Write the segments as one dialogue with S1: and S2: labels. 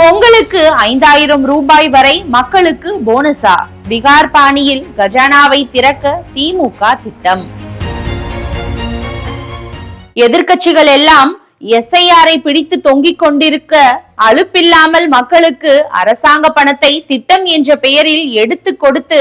S1: பொங்கலுக்கு 5000 ரூபாய் வரை மக்களுக்கு போனஸா? பீகார் பாணியில் கஜானாவை திறக்க திமுக திட்டம். எதிர்க்கட்சிகள் எல்லாம் எஸ்ஐஆரை பிடித்து தொங்கிக் கொண்டிருக்க அலுப்பில்லாமல் மக்களுக்கு அரசாங்க பணத்தை திட்டம் என்ற பெயரில் எடுத்து கொடுத்து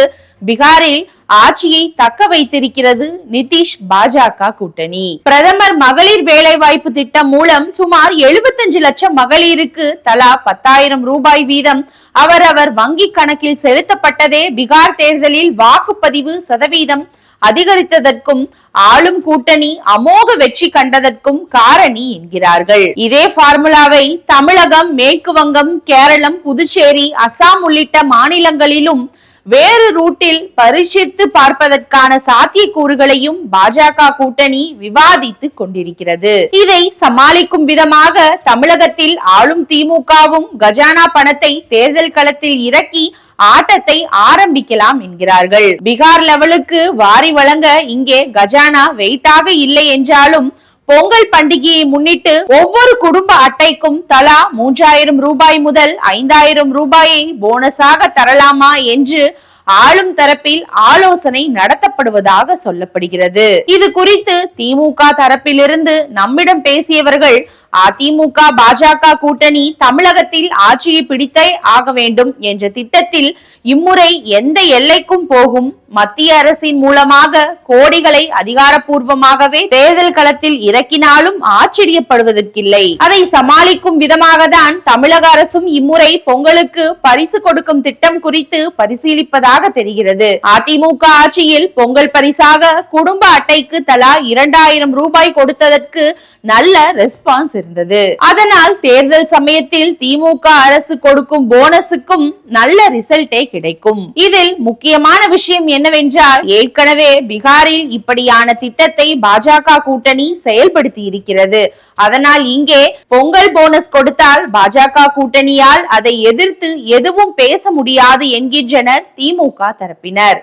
S1: பீகாரில் ஆட்சியை தக்க வைத்திருக்கிறது நிதிஷ் பாஜக கூட்டணி. பிரதமர் மகளிர் வேலைவாய்ப்பு திட்டம் மூலம் சுமார் 75 லட்சம் மகளிருக்கு தலா 10,000 ரூபாய் வீதம் அவரவர் வங்கி கணக்கில் செலுத்தப்பட்டதே பீகார் தேர்தலில் வாக்குப்பதிவு சதவீதம் அதிகரித்ததற்கும் ஆளும் கூட்டணி அமோக வெற்றி கண்டதற்கும் காரணி என்கிறார்கள். இதே பார்முலாவை தமிழகம், மேற்கு வங்கம், கேரளம், புதுச்சேரி, அசாம் உள்ளிட்ட மாநிலங்களிலும் வேறு ரூட்டில் பரிசீலித்து பார்ப்பதற்கான சாத்தியக்கூறுகளையும் பாஜக கூட்டணி விவாதித்து கொண்டிருக்கிறது. இதை சமாளிக்கும் விதமாக தமிழகத்தில் ஆளும் திமுகவும் கஜானா பணத்தை தேர்தல் களத்தில் இறக்கி ஆட்டத்தை ஆரம்பிக்கலாம் என்கிறார்கள். பீகார் லெவலுக்கு வாரி வழங்க இங்கே கஜானா வெயிட்டாக இல்லை என்றாலும் பொங்கல் பண்டிகையை முன்னிட்டு ஒவ்வொரு குடும்ப அட்டைக்கும் தலா 3000 ரூபாய் முதல் 5000 ரூபாயை போனஸாக தரலாமா என்று ஆளும் தரப்பில் ஆலோசனை நடத்தப்படுவதாக சொல்லப்படுகிறது. இது குறித்து திமுக தரப்பிலிருந்து நம்மிடம் பேசியவர்கள் அதிமுக பாஜக கூட்டணி தமிழகத்தில் ஆட்சியை பிடித்தே ஆக வேண்டும் என்ற திட்டத்தில் இம்முறை எந்த எல்லைக்கும் போகும், மத்திய அரசின் மூலமாக கோடிகளை அதிகாரப்பூர்வமாகவே தேர்தல் களத்தில் இறக்கினாலும் ஆச்சரியப்படுவதற்கில்லை. அதை சமாளிக்கும் விதமாக தான் தமிழக அரசும் இம்முறை பொங்கலுக்கு பரிசு கொடுக்கும் திட்டம் குறித்து பரிசீலிப்பதாக தெரிகிறது. அதிமுக ஆட்சியில் பொங்கல் பரிசாக குடும்ப அட்டைக்கு தலா 2000 ரூபாய் கொடுத்ததற்கு நல்ல ரெஸ்பான்ஸ் இருந்தது. அதனால் தேர்தல் சமயத்தில் திமுக அரசு கொடுக்கும் போனஸுக்கும் நல்ல ரிசல்ட்டே கிடைக்கும். இதில் முக்கியமான விஷயம் என்னவென்றால், ஏற்கனவே பீகாரில் இப்படியான திட்டத்தை பாஜக கூட்டணி செயல்படுத்தி இருக்கிறது. அதனால் இங்கே பொங்கல் போனஸ் கொடுத்தால் பாஜக கூட்டணியால் அதை எதிர்த்து எதுவும் பேச முடியாது என்கின்றனர் திமுக தரப்பினர்.